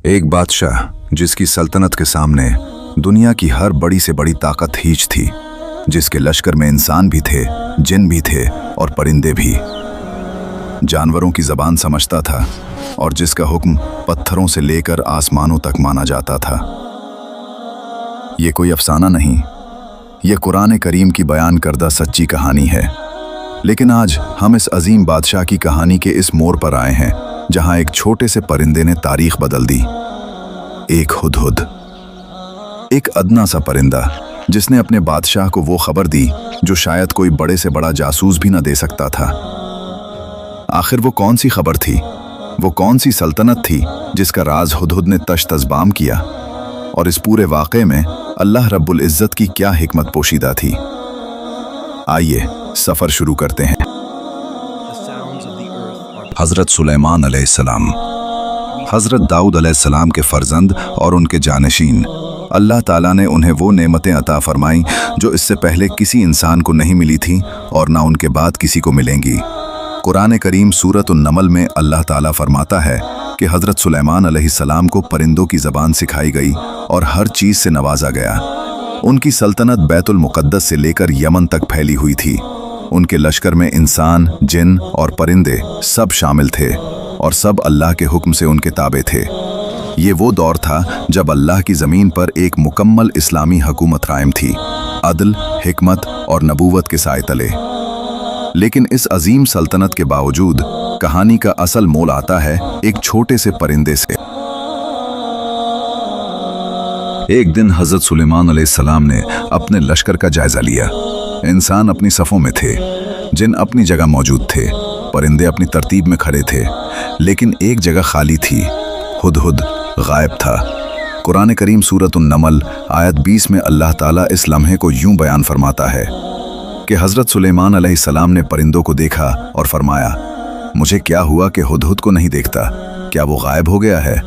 एक बादशाह जिसकी सल्तनत के सामने दुनिया की हर बड़ी से बड़ी ताकत हीच थी, जिसके लश्कर में इंसान भी थे, जिन भी थे और परिंदे भी। जानवरों की ज़बान समझता था और जिसका हुक्म पत्थरों से लेकर आसमानों तक माना जाता था। ये कोई अफसाना नहीं, ये कुरान करीम की बयान करदा सच्ची कहानी है। लेकिन आज हम इस अजीम बादशाह की कहानी के इस मोड़ पर आए हैं जहां एक छोटे से परिंदे ने तारीख बदल दी। एक हुदहुद, एक अदना सा परिंदा जिसने अपने बादशाह को वो खबर दी जो शायद कोई बड़े से बड़ा जासूस भी न दे सकता था। आखिर वो कौन सी खबर थी, वो कौन सी सल्तनत थी जिसका राज हुदहुद ने तश्तज़बाम किया, और इस पूरे वाक़े में अल्लाह रब्बुल इज़्ज़त की क्या हिकमत पोशीदा थी। आइए सफ़र शुरू करते हैं। हज़रत सुलेमान अलैहिस्सलाम, हज़रत दाऊद अलैहिस्सलाम के फ़र्जंद और उनके जानशीन। अल्लाह ताला ने उन्हें वो नेमतें अता फरमाई जो इससे पहले किसी इंसान को नहीं मिली थी और ना उनके बाद किसी को मिलेंगी। कुरान करीम सूरत उन-नमल में अल्लाह ताला फरमाता है कि हज़रत सुलेमान अलैहिस्सलाम को परिंदों की ज़बान सिखाई गई और हर चीज़ से नवाजा गया। उनकी सल्तनत बैतुल मुक़द्दस से लेकर यमन तक फैली हुई थी। उनके लश्कर में इंसान, जिन और परिंदे सब शामिल थे और सब अल्लाह के हुक्म से उनके ताबे थे। ये वो दौर था जब अल्लाह की ज़मीन पर एक मुकम्मल इस्लामी हुकूमत कायम थी, अदल, हिकमत और नबूवत के साए तले। लेकिन इस अजीम सल्तनत के बावजूद कहानी का असल मोल आता है एक छोटे से परिंदे से। एक दिन हज़रत सुलेमान अलैहिस्सलाम ने अपने लश्कर का जायजा लिया। इंसान अपनी सफ़ों में थे, जिन अपनी जगह मौजूद थे, परिंदे अपनी तरतीब में खड़े थे, लेकिन एक जगह खाली थी। हुदहुद गायब था। कुरान करीम सूरत उन-नमल आयत 20 में अल्लाह ताला इस लम्हे को यूं बयान फरमाता है कि हज़रत सुलेमान अलैहिस्सलाम ने परिंदों को देखा और फरमाया, मुझे क्या हुआ कि हुदहुद को नहीं देखता? क्या वो गायब हो गया है?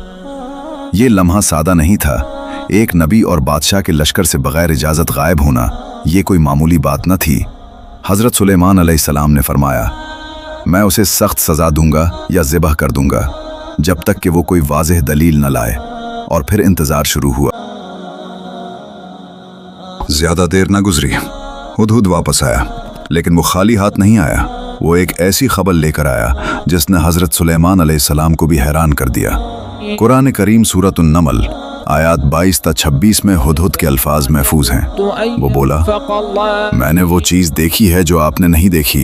ये लम्हा सादा नहीं था। एक नबी और बादशाह के लश्कर से बगैर इजाज़त गायब होना ये कोई मामूली बात न थी। हज़रत सुलेमान अलैहिस्सलाम ने फरमाया, मैं उसे सख्त सज़ा दूंगा या ज़िबह कर दूंगा जब तक कि वो कोई वाज़ेह दलील न लाए। और फिर इंतज़ार शुरू हुआ। ज़्यादा देर न गुजरी, हुदहुद वापस आया, लेकिन वो खाली हाथ नहीं आया। वो एक ऐसी खबर लेकर आया जिसने हज़रत सुलेमान अलैहिस्सलाम को भी हैरान कर दिया। कुरान करीम सूरत उन-नमल आयत 22-26 में हुदहुद के अल्फाज महफूज हैं। वो बोला, मैंने वो चीज़ देखी है जो आपने नहीं देखी।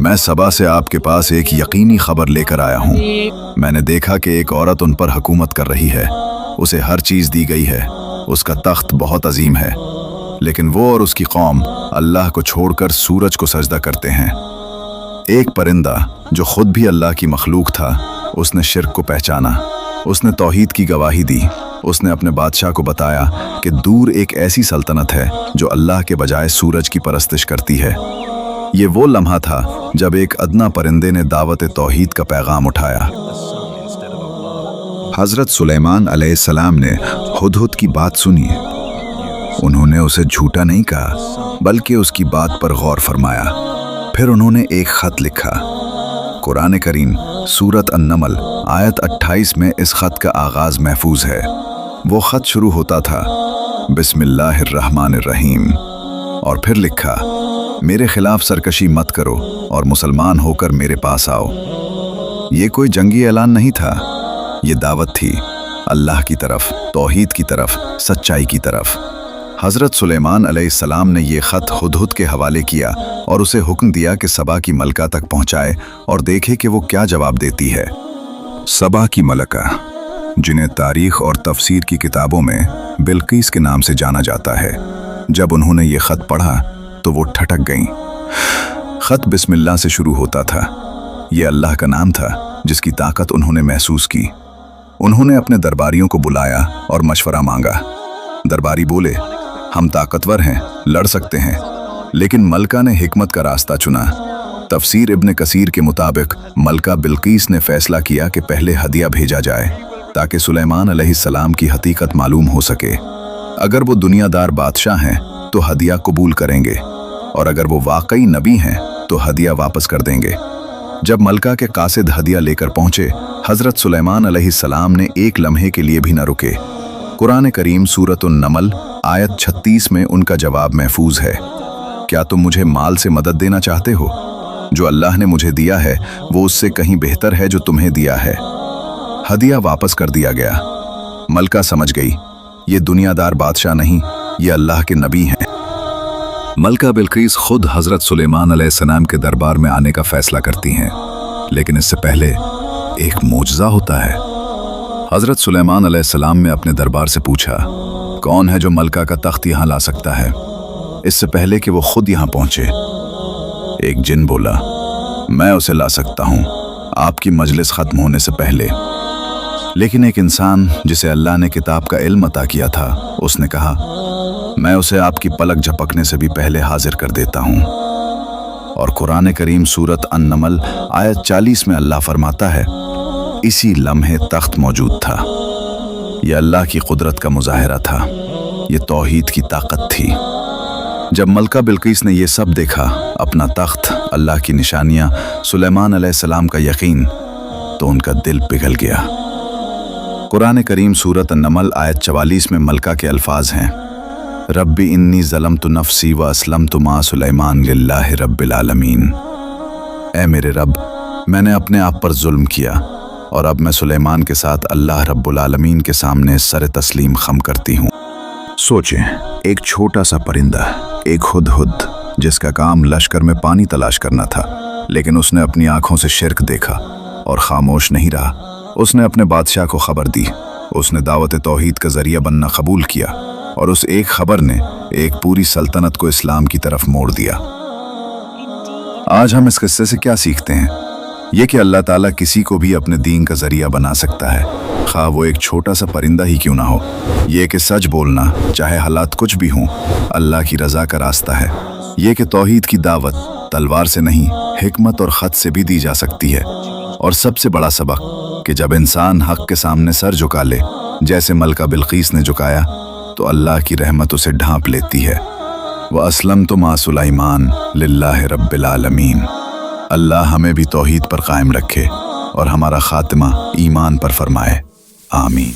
मैं सबा से आपके पास एक यकीनी खबर लेकर आया हूँ। मैंने देखा कि एक औरत उन पर हुकूमत कर रही है। उसे हर चीज़ दी गई है, उसका तख्त बहुत अजीम है, लेकिन वो और उसकी कौम अल्लाह को छोड़कर सूरज को सजदा करते हैं। एक परिंदा जो खुद भी अल्लाह की मखलूक था, उसने शिर्क को पहचाना, उसने तौहीद की गवाही दी। उसने अपने बादशाह को बताया कि दूर एक ऐसी सल्तनत है जो अल्लाह के बजाय सूरज की परस्तिश करती है। ये वो लम्हा था जब एक अदना परिंदे ने दावत तौहीद का पैगाम उठाया। हज़रत सुलेमान अलैहिस्सलाम ने हुदहुद की बात सुनी। उन्होंने उसे झूठा नहीं कहा, बल्कि उसकी बात पर गौर फरमाया। फिर उन्होंने एक ख़त लिखा। कुरान करीम सूरत अन-नमल आयत 28 में इस ख़त का आगाज़ महफूज है। वो ख़त शुरू होता था, बिस्मिल्लाहिर्रहमानिर्रहीम, और फिर लिखा, मेरे खिलाफ सरकशी मत करो और मुसलमान होकर मेरे पास आओ। ये कोई जंगी ऐलान नहीं था, ये दावत थी अल्लाह की तरफ, तौहीद की तरफ, सच्चाई की तरफ। हज़रत सुलेमान अलैहिस्सलाम ने ये ख़त हुदहुद के हवाले किया और उसे हुक्म दिया कि सबा की मलका तक पहुँचाए और देखे कि वो क्या जवाब देती है। सबा की मलका, जिन्हें तारीख़ और तफसीर की किताबों में बिल्कीस के नाम से जाना जाता है, जब उन्होंने ये ख़त पढ़ा तो वो ठटक गईं। ख़त बिस्मिल्लाह से शुरू होता था। ये अल्लाह का नाम था जिसकी ताकत उन्होंने महसूस की। उन्होंने अपने दरबारियों को बुलाया और मशवरा मांगा। दरबारी बोले, हम ताकतवर हैं, लड़ सकते हैं, लेकिन मलका ने हिकमत का रास्ता चुना। तफसीर इब्न कसीर के मुताबिक मलका बिल्कीस ने फैसला किया कि पहले हदिया भेजा जाए ताकि सुलेमान अलैहिस्सलाम की हकीकत मालूम हो सके। अगर वो दुनियादार बादशाह हैं तो हदिया कबूल करेंगे, और अगर वो वाकई नबी हैं तो हदिया वापस कर देंगे। जब मलका के कासिद हदिया लेकर पहुंचे, हजरत सुलेमान अलैहिस्सलाम ने एक लम्हे के लिए भी न रुके। कुरान करीम सूरत अन-नमल आयत 36 में उनका जवाब महफूज है, क्या तुम मुझे माल से मदद देना चाहते हो? जो अल्लाह ने मुझे दिया है वो उससे कहीं बेहतर है जो तुम्हें दिया है। हदिया वापस कर दिया गया। मलका समझ गई, ये दुनियादार बादशाह नहीं, ये अल्लाह के नबी हैं। मलका बिल्किस खुद हजरत सुलेमान अलैहिस्सलाम के दरबार में आने का फैसला करती हैं, लेकिन इससे पहले एक मोजज़ा होता है। हजरत सुलेमान अलैहिस्सलाम ने अपने दरबार से पूछा, कौन है जो मलका का तख्त यहाँ ला सकता है? इससे पहले कि वो खुद यहाँ पहुंचे, एक जिन बोला, मैं उसे ला सकता हूँ आपकी मजलिस खत्म होने से पहले। लेकिन एक इंसान जिसे अल्लाह ने किताब का इल्म अता किया था, उसने कहा, मैं उसे आपकी पलक झपकने से भी पहले हाजिर कर देता हूँ। और कुरान करीम सूरत अन-नमल आयत 40 में अल्लाह फरमाता है, इसी लम्हे तख्त मौजूद था। यह अल्लाह की कुदरत का मुजाहिरा था, ये तौहीद की ताकत थी। जब मलका बिल्किस ने ये सब देखा, अपना तख्त, अल्लाह की निशानियाँ, सुलेमान अलैहिस्सलाम का यकीन, तो उनका दिल पिघल गया। कुरान करीम सूरत अन-नमल आयत 44 में मलका के अल्फाज हैं, रब्बी इन्नी ज़लमतु नफ्सी व अस्लमतु मा सुलेमान लिल्लाहि रब्बिल आलमीन। ऐ मेरे रब, मैंने अपने आप पर जुल्म किया और अब मैं सुलेमान के साथ अल्लाह रब्बुल आलमीन के सामने सर तस्लीम खम करती हूँ। सोचें, एक छोटा सा परिंदा, एक हुदहुद, जिसका काम लश्कर में पानी तलाश करना था, लेकिन उसने अपनी आंखों से शिर्क देखा और खामोश नहीं रहा। उसने अपने बादशाह को खबर दी, उसने दावत तौहीद का जरिया बनना कबूल किया और उस एक खबर ने एक पूरी सल्तनत को इस्लाम की तरफ मोड़ दिया। आज हम इस किस्से से क्या सीखते हैं? ये कि अल्लाह ताला किसी को भी अपने दीन का जरिया बना सकता है, खा वो एक छोटा सा परिंदा ही क्यों ना हो। ये कि सच बोलना, चाहे हालात कुछ भी हों, अल्लाह की रज़ा का रास्ता है। ये कि तौहीद की दावत तलवार से नहीं, हिकमत और ख़त से भी दी जा सकती है। और सबसे बड़ा सबक कि जब इंसान हक़ के सामने सर झुका ले, जैसे मलका बिल्किस ने झुकाया, तो अल्लाह की रहमत उसे ढांप लेती है। व अस्लमतु मा सुलेमान लिल्लाहि रब्बिल आलमीन। अल्लाह हमें भी तौहीद पर कायम रखे और हमारा खात्मा ईमान पर फरमाए। आमीन।